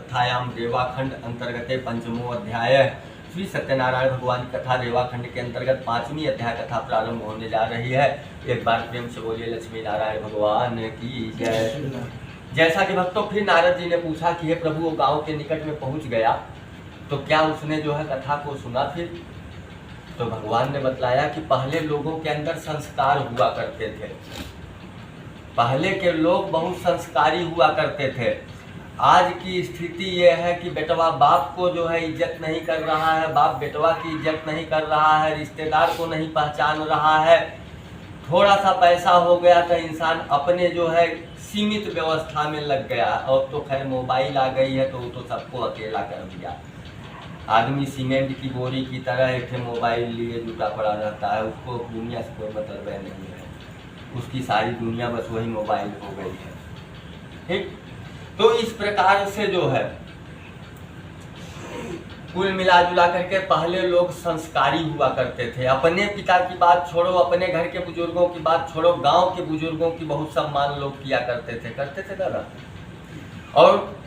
कथायाम रेवाखंड अंतर्गते पंचमो अध्याय। श्री सत्यनारायण भगवान की कथा रेवाखंड के अंतर्गत 5वीं अध्याय कथा प्रारंभ होने जा रही है। एक बार प्रेम से बोलिए लक्ष्मी नारायण भगवान की जय। जैसा कि भक्तों फिर नारद जी ने पूछा कि हे प्रभु वो गांव के निकट में पहुंच गया तो क्या उसने जो है कथा को सुना? फिर तो भगवान ने बतलाया कि पहले लोगों के अंदर संस्कार हुआ करते थे, पहले के लोग बहुत संस्कारी हुआ करते थे। आज की स्थिति ये है कि बेटवा बाप को जो है इज्जत नहीं कर रहा है, बाप बेटवा की इज्जत नहीं कर रहा है, रिश्तेदार को नहीं पहचान रहा है। थोड़ा सा पैसा हो गया तो इंसान अपने जो है सीमित व्यवस्था में लग गया। और तो खैर मोबाइल आ गई है तो वो तो सबको अकेला कर दिया। आदमी सीमेंट की बोरी की तरह एक मोबाइल लिए जुटा पड़ा रहता है, उसको दुनिया से कोई मतलब नहीं है, उसकी सारी दुनिया बस वही मोबाइल हो गई है। ठीक, तो इस प्रकार से जो है कुल मिला जुला करके पहले लोग संस्कारी हुआ करते थे। अपने पिता की बात छोड़ो, अपने घर के बुजुर्गों की बात छोड़ो, गांव के बुजुर्गों की बहुत सम्मान लोग किया करते थे दादा। और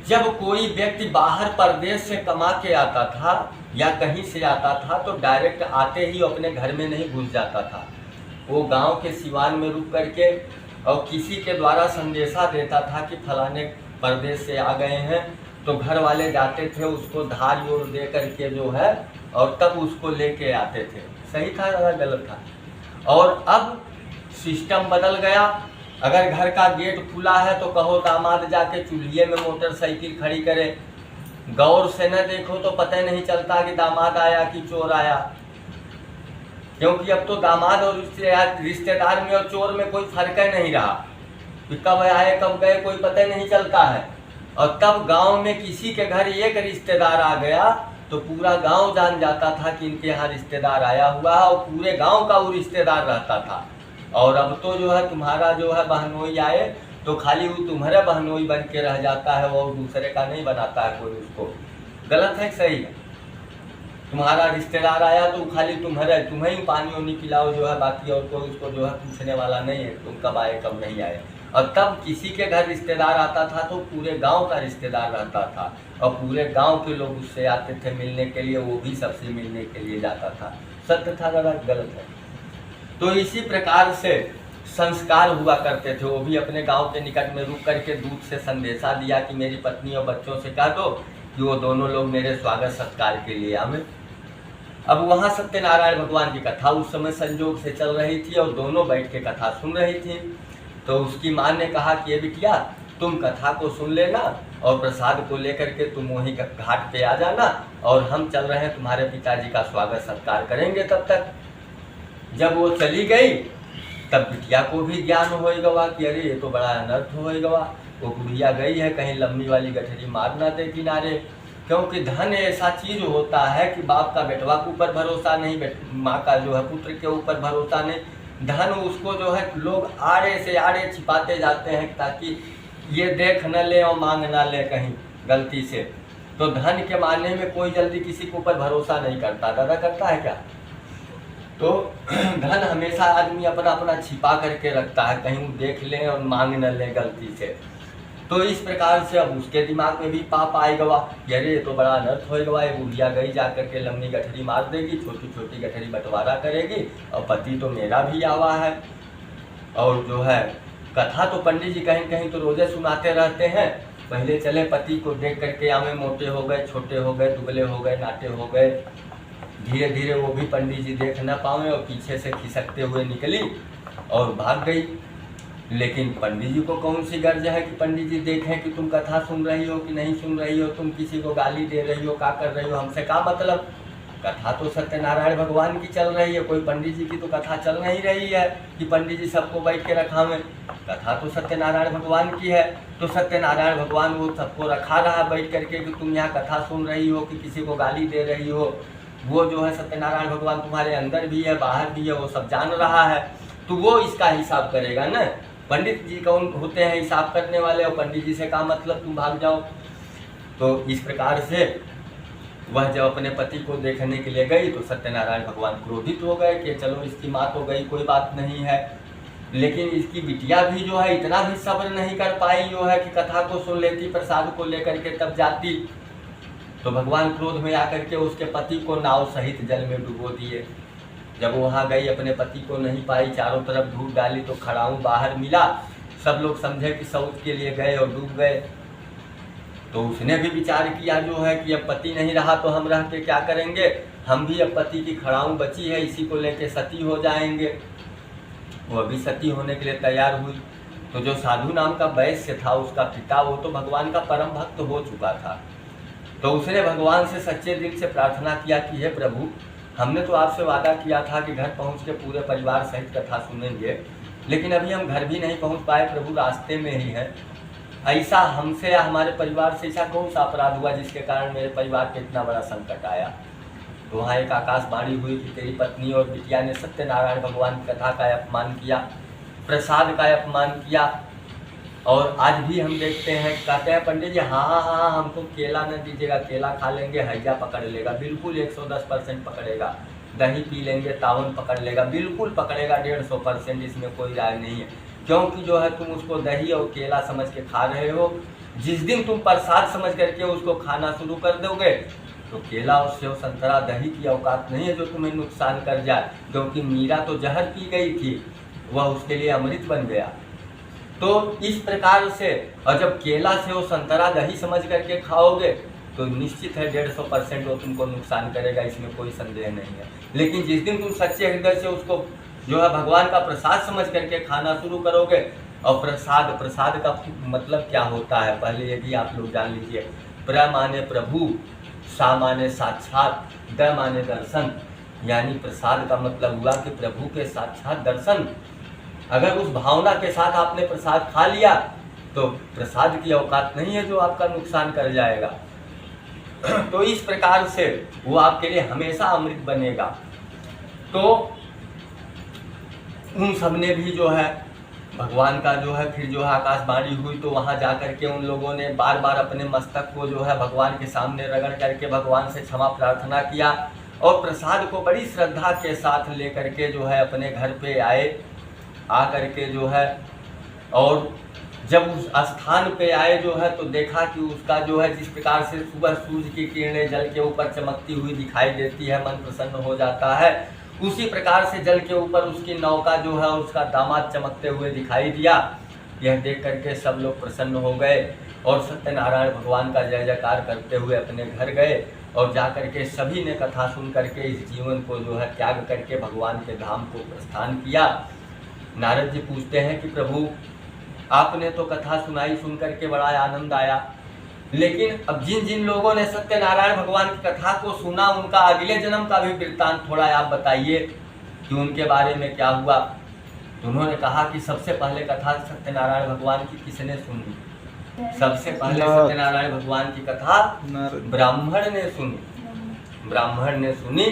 जब कोई व्यक्ति बाहर परदेश से कमा के आता था या कहीं से आता था तो डायरेक्ट आते ही अपने घर में नहीं घुस जाता था। वो गांव के सिवान में रुक करके और किसी के द्वारा संदेशा देता था कि फलाने परदेश से आ गए हैं, तो घर वाले जाते थे उसको धार योर दे करके जो है और तब उसको लेके आते थे। सही था या गलत था? और अब सिस्टम बदल गया। अगर घर का गेट खुला है तो कहो दामाद जाके चूल्हे में मोटरसाइकिल खड़ी करे, गौर से न देखो तो पता नहीं चलता कि दामाद आया कि चोर आया। क्योंकि अब तो दामाद और रिश्तेदार में और चोर में कोई फर्क नहीं रहा कि कब आए कब गए कोई पता नहीं चलता है। और तब गांव में किसी के घर एक रिश्तेदार आ गया तो पूरा गांव जान जाता था कि इनके यहाँ रिश्तेदार आया हुआ है और पूरे गांव का वो रिश्तेदार रहता था। और अब तो जो है तुम्हारा जो है बहनोई आए तो खाली वो तुम्हारा बहनोई बन के रह जाता है, वो दूसरे का नहीं बनाता है कोई उसको। गलत है कि सही है? तुम्हारा रिश्तेदार आया तो खाली तुम्हें ही पानी वानी पिलाओ जो है, बाकी और कोई उसको जो है पूछने वाला नहीं है तुम कब आए कब नहीं आए। और तब किसी के घर रिश्तेदार आता था तो पूरे गांव का रिश्तेदार रहता था और पूरे गांव के लोग उससे आते थे मिलने के लिए, वो भी सबसे मिलने के लिए जाता था। सत्य था गलत है? तो इसी प्रकार से संस्कार हुआ करते थे। वो भी अपने गांव के निकट में रुक करके दूध से संदेशा दिया कि मेरी पत्नी और बच्चों से कह दो कि वो दोनों लोग मेरे स्वागत सत्कार के लिए आए। अब वहाँ सत्यनारायण भगवान की कथा उस समय संजोग से चल रही थी और दोनों बैठ के कथा सुन रही थी। तो उसकी माँ ने कहा कि ये बिटिया तुम कथा को सुन लेना और प्रसाद को लेकर के तुम वहीं घाट पे आ जाना और हम चल रहे हैं तुम्हारे पिताजी का स्वागत सत्कार करेंगे। तब तक जब वो चली गई तब बिटिया को भी ज्ञान होएगा कि अरे ये तो बड़ा अनर्थ होएगा। वो बुढ़िया गई है कहीं लंबी वाली गठरी मार ना दे किनारे। क्योंकि धन ऐसा चीज होता है कि बाप का बेटवा के ऊपर भरोसा नहीं, माँ का जो है पुत्र के ऊपर भरोसा नहीं। धन उसको जो है लोग आड़े से आड़े छिपाते जाते हैं ताकि ये देख न ले और मांग ना ले कहीं गलती से। तो धन के मानने में कोई जल्दी किसी के ऊपर भरोसा नहीं करता। दादा करता है क्या? तो धन हमेशा आदमी अपना अपना छिपा करके रखता है, कहीं वो देख ले और मांग न ले गलती से। तो इस प्रकार से अब उसके दिमाग में भी पाप आएगा कि अरे ये तो बड़ा अनर्थ होएगा। ये बुढ़िया गई जा करके लंबी गठरी मार देगी, छोटी छोटी गठरी बंटवारा करेगी और पति तो मेरा भी आवा है। और जो है कथा तो पंडित जी कहीं कहीं तो रोजे सुनाते रहते हैं। पहले चले पति को देख करके आमे मोटे हो गए, छोटे हो गए, दुबले हो गए, नाटे हो गए। धीरे धीरे वो भी पंडित जी देख न पाए और पीछे से खिसकते हुए निकली और भाग गई। लेकिन पंडित जी को कौन सी गर्ज है कि पंडित जी देखें कि तुम कथा सुन रही हो कि नहीं सुन रही हो, तुम किसी को गाली दे रही हो, क्या कर रही हो, हमसे क्या मतलब। कथा तो सत्यनारायण भगवान की चल रही है, कोई पंडित जी की तो कथा चल नहीं रही है कि पंडित जी सबको बैठ के रखा में। कथा तो सत्यनारायण भगवान की है। तो सत्यनारायण भगवान वो सबको रखा रहा बैठ करके कि तुम यहाँ कथा सुन रही हो कि किसी को गाली दे रही हो। वो जो है सत्यनारायण भगवान तुम्हारे अंदर भी है बाहर भी है, वो सब जान रहा है। तो वो इसका हिसाब करेगा ना। पंडित जी कौन होते हैं हिसाब करने वाले, और पंडित जी से क्या मतलब तुम भाग जाओ। तो इस प्रकार से वह जब अपने पति को देखने के लिए गई तो सत्यनारायण भगवान क्रोधित हो गए कि चलो इसकी माँ तो गई कोई बात नहीं है, लेकिन इसकी बिटिया भी जो है इतना भी सब्र नहीं कर पाई जो है कि कथा को सुन लेती, प्रसाद को लेकर के तब जाती। तो भगवान क्रोध में आकर के उसके पति को नाव सहित जल में डुबो दिए। जब वहाँ गई अपने पति को नहीं पाई, चारों तरफ ढूंढ डाली तो खड़ाऊँ बाहर मिला। सब लोग समझे कि सऊद के लिए गए और डूब गए। तो उसने भी विचार किया जो है कि अब पति नहीं रहा तो हम रह के क्या करेंगे, हम भी अब पति की खड़ाऊँ बची है, इसी को लेके सती हो जाएंगे। वो अभी सती होने के लिए तैयार हुई। तो जो साधु नाम का वैश्य था, उसका पिता, वो तो भगवान का परम भक्त हो चुका था। तो उसने भगवान से सच्चे दिल से प्रार्थना किया कि हे प्रभु, हमने तो आपसे वादा किया था कि घर पहुंच के पूरे परिवार सहित कथा सुनेंगे, लेकिन अभी हम घर भी नहीं पहुंच पाए, प्रभु रास्ते में ही है। ऐसा हमसे या हमारे परिवार से ऐसा कौन सा अपराध हुआ जिसके कारण मेरे परिवार पे इतना बड़ा संकट आया। तो वहाँ एक आकाशवाणी हुई कि तेरी पत्नी और बिटिया ने सत्यनारायण भगवान की कथा का अपमान किया, प्रसाद का अपमान किया। और आज भी हम देखते हैं, कहते हैं पंडित जी हाँ हमको केला न दीजिएगा, केला खा लेंगे हैजा पकड़ लेगा, बिल्कुल 110% पकड़ेगा। दही पी लेंगे तावन पकड़ लेगा, बिल्कुल पकड़ेगा 150%, इसमें कोई राय नहीं है। क्योंकि जो है तुम उसको दही और केला समझ के खा रहे हो। जिस दिन तुम प्रसाद समझ करके उसको खाना शुरू कर दोगे तो केला और सेव संतरा दही की औकात नहीं है जो तुम्हें नुकसान कर जाए। क्योंकि मीरा तो जहर पी गई थी, वह उसके लिए अमृत बन गया। तो इस प्रकार से, और जब केला सेव संतरा दही समझ करके खाओगे तो निश्चित है 150% वो तुमको नुकसान करेगा, इसमें कोई संदेह नहीं है। लेकिन जिस दिन तुम सच्चे हृदय से उसको जो है भगवान का प्रसाद समझ करके खाना शुरू करोगे, और प्रसाद का मतलब क्या होता है पहले ये भी आप लोग जान लीजिए। प्र माने प्रभु, सा माने साक्षात, द माने दर्शन। यानी प्रसाद का मतलब हुआ कि प्रभु के साक्षात दर्शन। अगर उस भावना के साथ आपने प्रसाद खा लिया तो प्रसाद की औकात नहीं है जो आपका नुकसान कर जाएगा। तो इस प्रकार से वो आपके लिए हमेशा अमृत बनेगा। तो उन सब ने भी जो है भगवान का जो है फिर जो है आकाशवाणी हुई, तो वहाँ जा कर के उन लोगों ने बार बार अपने मस्तक को जो है भगवान के सामने रगड़ करके भगवान से क्षमा प्रार्थना किया, और प्रसाद को बड़ी श्रद्धा के साथ लेकर के जो है अपने घर पे आए। आ करके जो है, और जब उस स्थान पे आए जो है तो देखा कि उसका जो है जिस प्रकार से सुबह सूरज की किरणें जल के ऊपर चमकती हुई दिखाई देती है, मन प्रसन्न हो जाता है, उसी प्रकार से जल के ऊपर उसकी नौका जो है उसका दामाद चमकते हुए दिखाई दिया। यह देख करके सब लोग प्रसन्न हो गए और सत्यनारायण भगवान का जय जयकार करते हुए अपने घर गए। और जा करके सभी ने कथा सुन करके इस जीवन को जो है त्याग करके भगवान के धाम को प्रस्थान किया। नारद जी पूछते हैं कि प्रभु आपने तो कथा सुनाई, सुन करके बड़ा आनंद आया, लेकिन अब जिन जिन लोगों ने सत्यनारायण भगवान की कथा को सुना उनका अगले जन्म का भी वृत्तांत थोड़ा आप बताइए कि उनके बारे में क्या हुआ। तो उन्होंने कहा कि सबसे पहले कथा सत्यनारायण भगवान की किसने सुनी? सबसे पहले सत्यनारायण भगवान की कथा ब्राह्मण ने सुनी। ब्राह्मण ने सुनी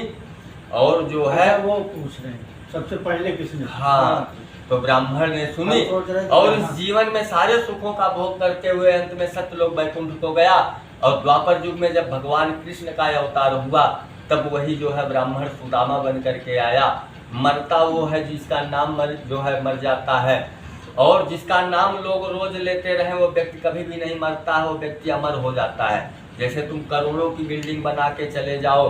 और जो है वो पूछ रहे हैं सबसे पहले किसने? हाँ, तो ब्राह्मण ने सुनी और इस जीवन में सारे सुखों का भोग करते हुए अंत में सत्यलोक वैकुंठ को गया। और द्वापर युग में जब भगवान कृष्ण का अवतार हुआ तब वही जो है ब्राह्मण सुदामा बन करके आया। मरता वो है जिसका नाम मर जाता है, और जिसका नाम लोग रोज लेते रहे वो व्यक्ति कभी भी नहीं मरता है, वो व्यक्ति अमर हो जाता है। जैसे तुम करोड़ों की बिल्डिंग बना के चले जाओ,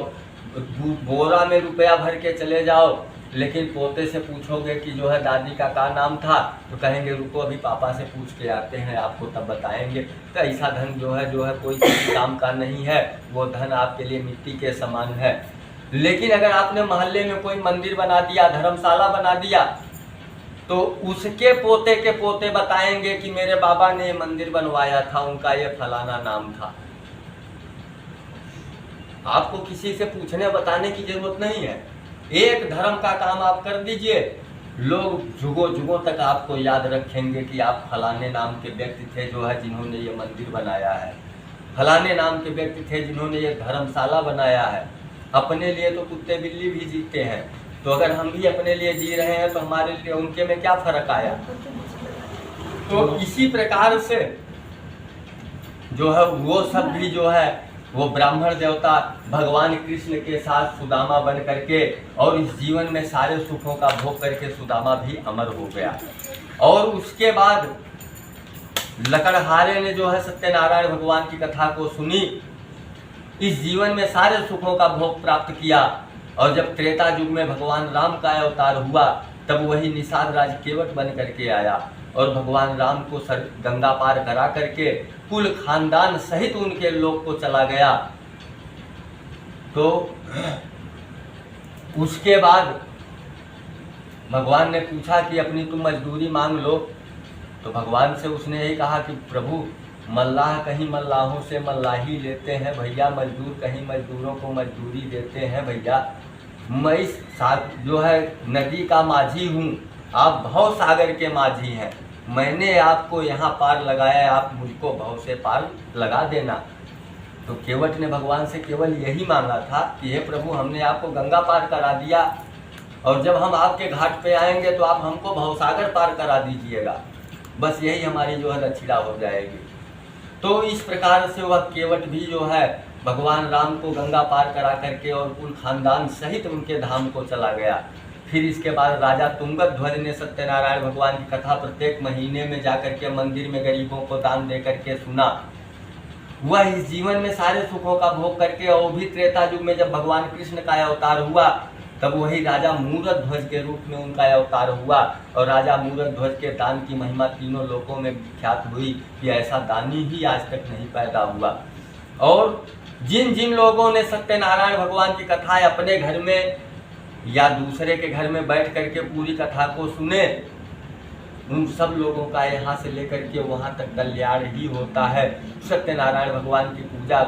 बोरा में रुपया भर के चले जाओ, लेकिन पोते से पूछोगे कि जो है दादी का क्या नाम था तो कहेंगे रुको अभी पापा से पूछ के आते हैं, आपको तब बताएंगे। तो ऐसा धन जो है कोई किसी काम का नहीं है, वो धन आपके लिए मिट्टी के समान है। लेकिन अगर आपने मोहल्ले में कोई मंदिर बना दिया, धर्मशाला बना दिया, तो उसके पोते के पोते बताएंगे कि मेरे बाबा ने मंदिर बनवाया था, उनका ये फलाना नाम था। आपको किसी से पूछने बताने की जरूरत नहीं है। एक धर्म का काम आप कर दीजिए, लोग जुगों जुगों तक आपको याद रखेंगे कि आप फलाने नाम के व्यक्ति थे जो है जिन्होंने ये मंदिर बनाया है, फलाने नाम के व्यक्ति थे जिन्होंने ये धर्मशाला बनाया है। अपने लिए तो कुत्ते बिल्ली भी जीते हैं, तो अगर हम भी अपने लिए जी रहे हैं तो हमारे लिए उनके में क्या फर्क आया। तो इसी प्रकार से जो है वो सब भी जो है वो ब्राह्मण देवता भगवान कृष्ण के साथ सुदामा बन करके और इस जीवन में सारे सुखों का भोग करके सुदामा भी अमर हो गया। और उसके बाद लकड़हारे ने जो है सत्यनारायण भगवान की कथा को सुनी, इस जीवन में सारे सुखों का भोग प्राप्त किया। और जब त्रेता युग में भगवान राम का अवतार हुआ तब वही निषाद राज केवट बन करके आया और भगवान राम को गंगा पार करा करके कुल खानदान सहित उनके लोक को चला गया। तो उसके बाद भगवान ने पूछा कि अपनी तुम मजदूरी मांग लो। तो भगवान से उसने यही कहा कि प्रभु, मल्लाह कहीं मल्लाहों से मल्लाही लेते हैं भैया, मजदूर कहीं मजदूरों को मजदूरी देते हैं भैया। मैं इस जो है नदी का माझी हूँ, आप भव सागर के माझी हैं। मैंने आपको यहाँ पार लगाया, आप मुझको भव से पार लगा देना। तो केवट ने भगवान से केवल यही मांगा था कि हे प्रभु, हमने आपको गंगा पार करा दिया और जब हम आपके घाट पे आएंगे तो आप हमको भवसागर पार करा दीजिएगा, बस यही हमारी जो है दक्षिणा हो जाएगी। तो इस प्रकार से वह केवट भी जो है भगवान राम को गंगा पार करा करके और कुल खानदान सहित उनके धाम को चला गया। फिर इसके बाद राजा तुंगध्वज ने सत्यनारायण भगवान की कथा प्रत्येक महीने में जाकर के मंदिर में गरीबों को दान दे करके सुना। वह इस जीवन में सारे सुखों का भोग करके और भी त्रेता युग में जब भगवान कृष्ण का अवतार हुआ तब वही राजा मूरत ध्वज के रूप में उनका अवतार हुआ। और राजा मूरत ध्वज के दान की महिमा तीनों लोकों में विख्यात हुई कि ऐसा दानी ही आज तक नहीं पैदा हुआ। और जिन जिन लोगों ने सत्यनारायण भगवान की कथा अपने घर में या दूसरे के घर में बैठ करके पूरी कथा को सुने, उन सब लोगों का यहाँ से लेकर के वहाँ तक कल्याण ही होता है। सत्यनारायण भगवान की पूजा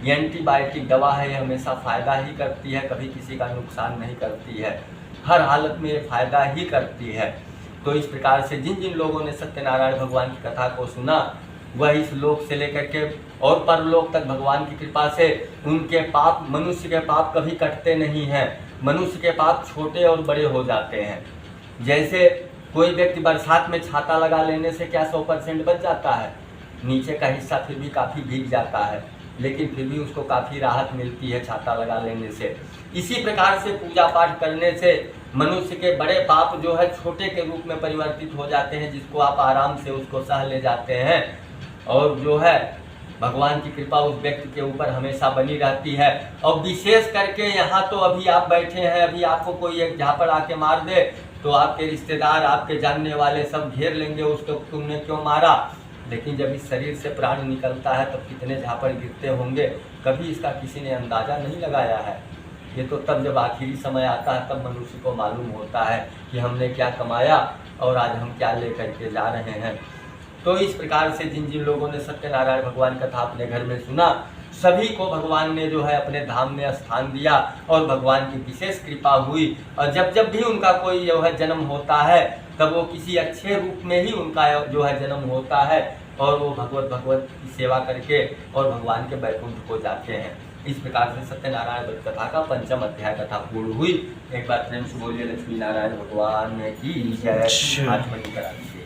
एंटीबायोटिक दवा है, ये हमेशा फ़ायदा ही करती है, कभी किसी का नुकसान नहीं करती है, हर हालत में ये फ़ायदा ही करती है। तो इस प्रकार से जिन जिन लोगों ने सत्यनारायण भगवान की कथा को सुना वह इस लोक से लेकर के और परलोक तक भगवान की कृपा से उनके पाप, मनुष्य के पाप कभी कटते नहीं हैं। मनुष्य के पाप छोटे और बड़े हो जाते हैं। जैसे कोई व्यक्ति बरसात में छाता लगा लेने से क्या 100% बच जाता है, नीचे का हिस्सा फिर भी काफ़ी भीग जाता है, लेकिन फिर भी उसको काफ़ी राहत मिलती है छाता लगा लेने से। इसी प्रकार से पूजा पाठ करने से मनुष्य के बड़े पाप जो है छोटे के रूप में परिवर्तित हो जाते हैं, जिसको आप आराम से उसको सह ले जाते हैं। और जो है भगवान की कृपा उस व्यक्ति के ऊपर हमेशा बनी रहती है। और विशेष करके यहाँ तो अभी आप बैठे हैं, अभी आपको कोई एक झापड़ आके मार दे तो आपके रिश्तेदार, आपके जानने वाले सब घेर लेंगे उसको, तुमने क्यों मारा। लेकिन जब इस शरीर से प्राण निकलता है तब कितने झापड़ गिरते होंगे, कभी इसका किसी ने अंदाज़ा नहीं लगाया है। ये तो तब जब आखिरी समय आता है तब मनुष्य को मालूम होता है कि हमने क्या कमाया और आज हम क्या लेकर के जा रहे हैं। तो इस प्रकार से जिन जिन लोगों ने सत्यनारायण भगवान कथा अपने घर में सुना, सभी को भगवान ने जो है अपने धाम में स्थान दिया और भगवान की विशेष कृपा हुई। और जब जब भी उनका कोई जो है जन्म होता है तब वो किसी अच्छे रूप में ही उनका जो है जन्म होता है और वो भगवत की सेवा करके और भगवान के वैकुंठ को जाते हैं। इस प्रकार से सत्यनारायण व्रत कथा का 5वां अध्याय कथा पूर्ण हुई। एक बार प्रेम से बोलिए लक्ष्मी नारायण भगवान की जय। 8 बजे करा दीजिए।